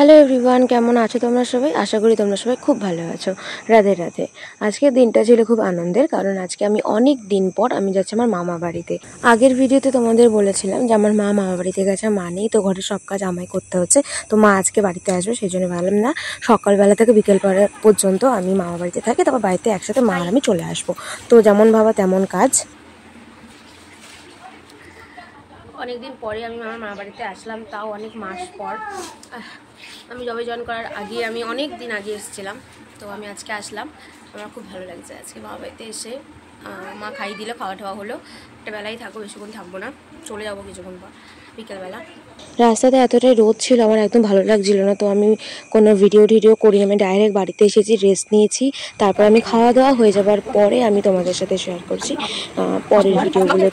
Hello everyone, কেমন আছো তোমরা সবাই? আশা করি তোমরা সবাই খুব ভালো আছো। রাধে রাধে। আজকের দিনটা ছিল খুব আনন্দের, কারণ আজকে আমি অনেক দিন পর আমি যাচ্ছি আমার মামা বাড়িতে। আগের ভিডিওতে তোমাদের বলেছিলাম যে আমার মামা বাড়িতে গেছে, মা নেই, তো ঘরের সব কাজ আমায় করতে হচ্ছে। তো মা আজকে বাড়িতে আসবে, সেই জন্য ভাবলাম না সকালবেলা থেকে বিকেল পর্যন্ত আমি মামা বাড়িতে থাকি, তারপর বাড়িতে একসাথে মা আর আমি চলে আসবো। তো যেমন ভাবা তেমন কাজ। অনেকদিন পরে আমি আমার মা বাড়িতে আসলাম, তাও অনেক মাস পর। আমি জবে জয়েন করার আগে আমি অনেক দিন আগে এসেছিলাম, তো আমি আজকে আসলাম। আমার খুব ভালো লাগছে আজকে মা বাড়িতে এসে। মা খাইয়ে দিলে, খাওয়া টাওয়া হলো। একটা বেলাই থাকবো, বেশিক্ষণ থাকবো না, চলে যাবো কিছুক্ষণ পর বিকেলবেলা। রাস্তাতে এতটাই রোদ ছিল, আমার একদম ভালো লাগছিল না, তো আমি কোনো ভিডিও করি, আমি ডাইরেক্ট বাড়িতে এসেছি, রেস্ট নিয়েছি। তারপর আমি খাওয়া দাওয়া হয়ে যাবার পরে আমি তোমাদের সাথে শেয়ার করছি পরের ভিডিওগুলো।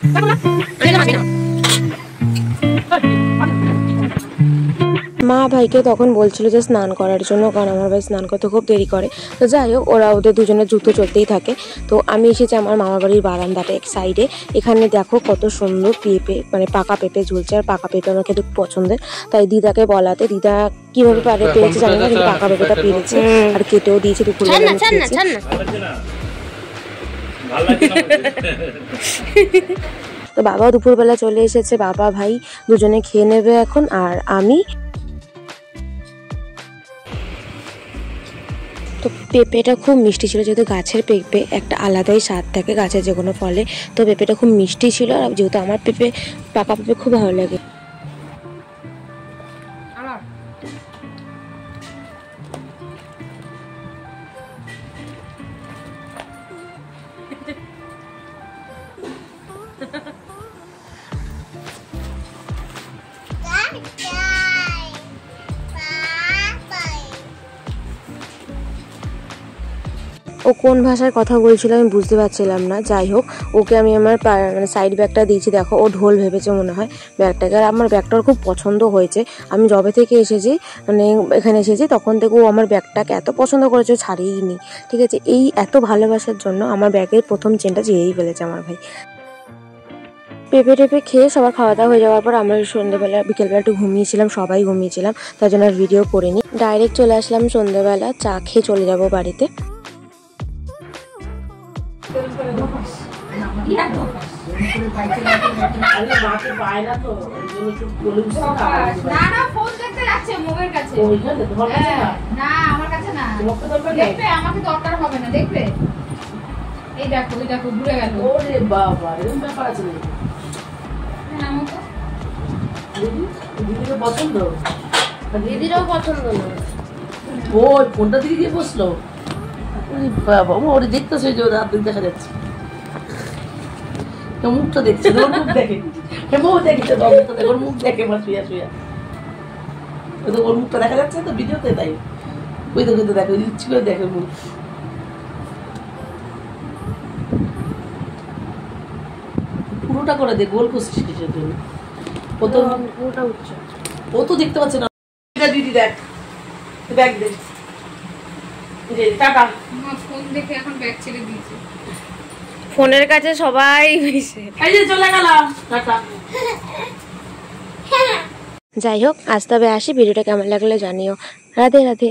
মা ভাইকে তখন বলছিল যে স্নান করার জন্য, কারণ আমার ভাই স্নান করতে খুব দেরি করে। তো যাই হোক, ওদের দুজনের জুতো চলতেই থাকে। তো আমি এসেছি আমার মামা বাড়ির বারান্দাটা এক সাইডে। এখানে দেখো কত সুন্দর পেঁপে, মানে পাকা পেঁপে ঝুলছে, আর পাকা পেঁপে আমার খেতে খুব পছন্দের। তাই দিদাকে বলাতে, দিদা কিভাবে পেরেছে জানি না, কিন্তু পাকা পেঁপেটা পেরেছে আর কেটেও দিয়েছে। দুপুরবেলা তো বাবা দুপুরবেলা চলে এসেছে, বাবা ভাই দুজনে খেয়ে নেবে এখন। আর আমি তো পেঁপেটা খুব মিষ্টি ছিল, যেহেতু গাছের পেঁপে একটা আলাদাই স্বাদ থাকে গাছের যে কোনো ফলে। তো পেঁপেটা খুব মিষ্টি ছিল, আর যেহেতু আমার পাকা পেঁপে খুব ভালো লাগে। ও কোন ভাষায় কথা বলছিল আমি বুঝতে পারছিলাম না। যাই হোক, ওকে আমি আমার মানে সাইড ব্যাগটা দিয়েছি। দেখো, ও ঢোল ভেবেছে মনে হয় ব্যাগটাকে। আর আমার ব্যাগটার খুব পছন্দ হয়েছে। আমি যবে থেকে এসেছি, মানে এখানে এসেছি, তখন থেকে ও আমার ব্যাগটাকে এত পছন্দ করেছে, ছাড়িয়েই নি। ঠিক আছে, এই এত ভালোবাসার জন্য আমার ব্যাগের প্রথম চেনটা ছিঁড়েই ফেলেছে আমার ভাই। পেঁপে টেপে খেয়ে সবার খাওয়া দাওয়া হয়ে যাওয়ার পর আমরা সন্ধ্যেবেলা বিকেলবেলা একটু ঘুমিয়েছিলাম, সবাই ঘুমিয়েছিলাম, তার জন্য আর ভিডিও করিনি। ডাইরেক্ট চলে আসলাম সন্ধ্যেবেলা, চা খেয়ে চলে যাবো বাড়িতে। দিদিরাও পছন্দ না, ওই ফোনটা দিকে দিয়ে বসলো। বাবা, ওরে দেখতেছে যে ওর হাত দেখা যাচ্ছে, মুখটা দেখছে, ওর মুখ দেখে, মুখ দেখছে, ওর মুখ দেখে মা শুয়া শুয়া। ওর মুখটা দেখা যাচ্ছে তো ভিডিওতে, তাই ওই দেখে তো দেখো, ইচ্ছি করে দেখে মুখ। পুরোটা করে দে, গোল করছিস কিসের জন্য? পুরোটা উঠছে, ও তো দেখতে পাচ্ছে না। দিদি দেখ, ব্যাগ দে, টাটা। ফোন দেখে এখন ব্যাগ ছেড়ে দিয়েছে, ফোনের কাছে সবাই হয়েছে। এই যে চলে গেলাম, টাটা। যাই হোক, আজ তবে আসি। ভিডিওটা কেমন লাগলে জানিও। রাধে রাধে।